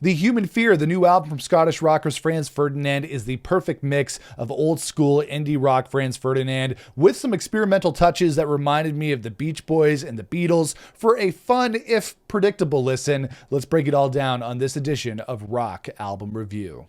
The Human Fear, the new album from Scottish rockers Franz Ferdinand, is the perfect mix of old school indie rock Franz Ferdinand with some experimental touches that reminded me of the Beach Boys and the Beatles for a fun, if predictable listen. Let's break it all down on this edition of Rock Album Review.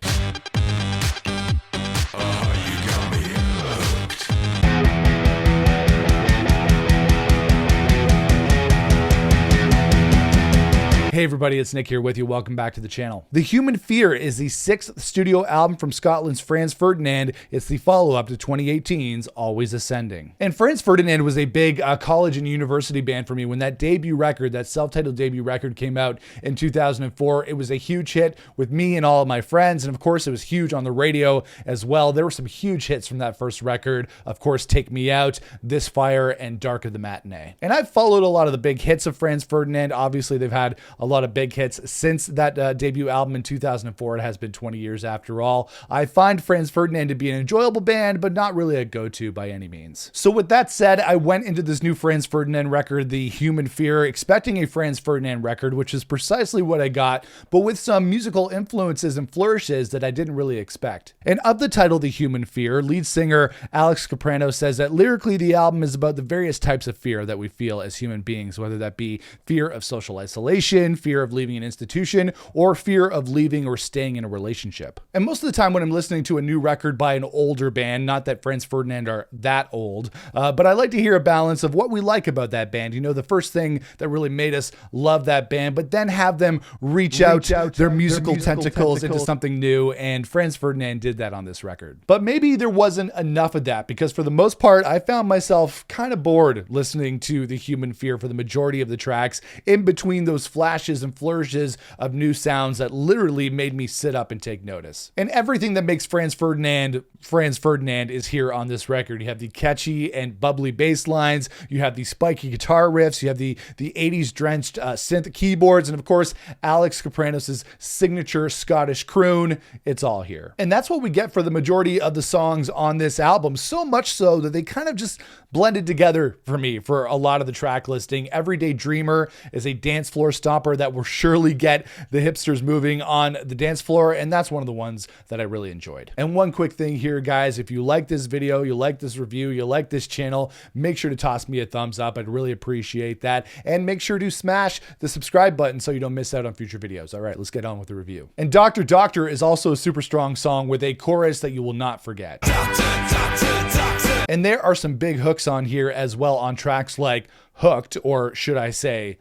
Hey everybody, it's Nick here with you. Welcome back to the channel. The Human Fear is the 6th studio album from Scotland's Franz Ferdinand. It's the follow-up to 2018's Always Ascending. And Franz Ferdinand was a big college and university band for me. When that debut record, that self-titled debut record came out in 2004, it was a huge hit with me and all of my friends. And of course, it was huge on the radio as well. There were some huge hits from that first record. Of course, Take Me Out, This Fire, and Dark of the Matinee. And I've followed a lot of the big hits of Franz Ferdinand. Obviously, they've had a lot of big hits since that debut album in 2004. It has been 20 years after all. I find Franz Ferdinand to be an enjoyable band, but not really a go-to by any means. So with that said, I went into this new Franz Ferdinand record, The Human Fear, expecting a Franz Ferdinand record, which is precisely what I got, but with some musical influences and flourishes that I didn't really expect. And of the title, The Human Fear, lead singer Alex Caprano says that lyrically the album is about the various types of fear that we feel as human beings, whether that be fear of social isolation, fear of leaving an institution, or fear of leaving or staying in a relationship. And most of the time when I'm listening to a new record by an older band, not that Franz Ferdinand are that old, but I like to hear a balance of what we like about that band. You know, the first thing that really made us love that band, but then have them reach out their musical tentacles into something new, and Franz Ferdinand did that on this record. But maybe there wasn't enough of that, because for the most part, I found myself kind of bored listening to The Human Fear for the majority of the tracks, in between those flashes and flourishes of new sounds that literally made me sit up and take notice. And everything that makes Franz Ferdinand is here on this record. You have the catchy and bubbly bass lines, you have the spiky guitar riffs, you have the 80s drenched synth keyboards, and of course Alex Capranos' signature Scottish croon. It's all here. And that's what we get for the majority of the songs on this album, so much so that they kind of just blended together for me for a lot of the track listing. Everyday Dreamer is a dance floor stomper that will surely get the hipsters moving on the dance floor, and that's one of the ones that I really enjoyed. And one quick thing here, guys, if you like this video, you like this review, you like this channel, make sure to toss me a thumbs up. I'd really appreciate that. And make sure to smash the subscribe button so you don't miss out on future videos. All right, let's get on with the review. And Doctor Doctor is also a super strong song with a chorus that you will not forget. Doctor, doctor, doctor. And there are some big hooks on here as well on tracks like Hooked, or should I say,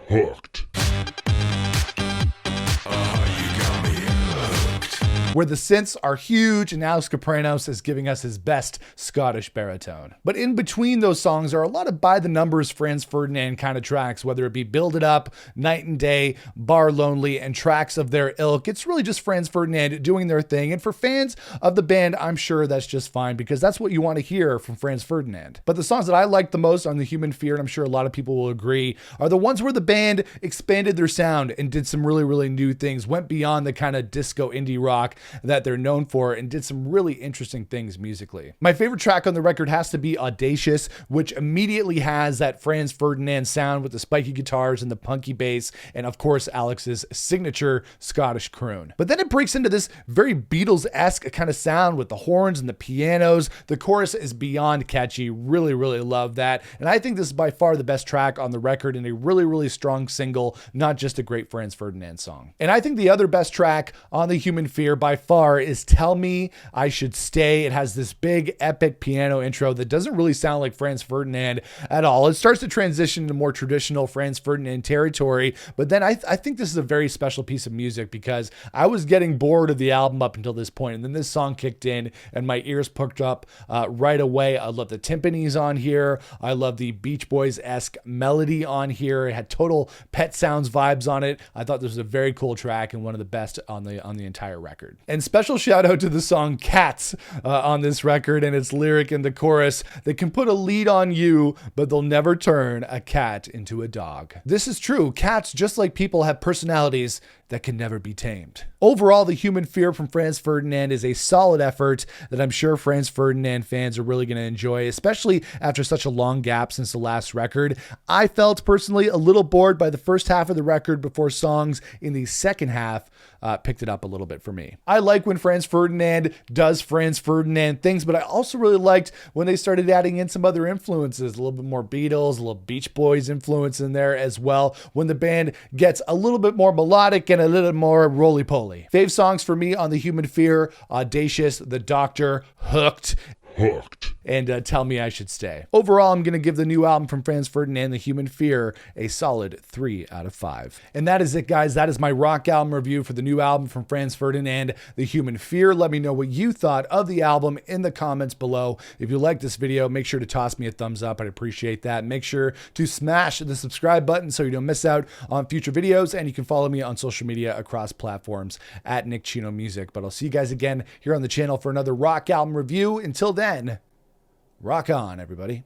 Hooked. Where the synths are huge and Alex Capranos is giving us his best Scottish baritone. But in between those songs are a lot of by-the-numbers Franz Ferdinand kind of tracks, whether it be Build It Up, Night and Day, Bar Lonely, and tracks of their ilk. It's really just Franz Ferdinand doing their thing, and for fans of the band, I'm sure that's just fine, because that's what you want to hear from Franz Ferdinand. But the songs that I like the most on The Human Fear, and I'm sure a lot of people will agree, are the ones where the band expanded their sound and did some really, really new things, went beyond the kind of disco indie rock that they're known for, and did some really interesting things musically. My favorite track on the record has to be Audacious, which immediately has that Franz Ferdinand sound with the spiky guitars and the punky bass, and of course Alex's signature Scottish croon. But then it breaks into this very Beatles-esque kind of sound with the horns and the pianos. The chorus is beyond catchy. Really, really love that. And I think this is by far the best track on the record, and a really, really strong single, not just a great Franz Ferdinand song. And I think the other best track on The Human Fear by far is Tell Me I Should Stay. It has this big epic piano intro that doesn't really sound like Franz Ferdinand at all. It starts to transition to more traditional Franz Ferdinand territory, but then I think this is a very special piece of music, because I was getting bored of the album up until this point, and then this song kicked in and my ears perked up right away. I love the timpanis on here. I love the Beach Boys-esque melody on here. It had total Pet Sounds vibes on it. I thought this was a very cool track and one of the best on the entire record. And special shout out to the song Cats on this record and its lyric in the chorus that can put a lead on you, but they'll never turn a cat into a dog. This is true. Cats, just like people, have personalities. that can never be tamed. Overall, The Human Fear from Franz Ferdinand is a solid effort that I'm sure Franz Ferdinand fans are really going to enjoy, especially after such a long gap since the last record. I felt personally a little bored by the first half of the record before songs in the second half picked it up a little bit for me. I like when Franz Ferdinand does Franz Ferdinand things, but I also really liked when they started adding in some other influences, a little bit more Beatles, a little Beach Boys influence in there as well, when the band gets a little bit more melodic and a little more roly-poly. Fave songs for me on The Human Fear: Audacious, The Doctor, Hooked, and Tell Me I Should Stay. Overall, I'm going to give the new album from Franz Ferdinand, The Human Fear, a solid 3 out of 5. And that is it, guys. That is my rock album review for the new album from Franz Ferdinand, The Human Fear. Let me know what you thought of the album in the comments below. If you like this video, make sure to toss me a thumbs up. I'd appreciate that. Make sure to smash the subscribe button so you don't miss out on future videos, and you can follow me on social media across platforms at Nick Chino Music. But I'll see you guys again here on the channel for another rock album review. Until then, rock on, everybody.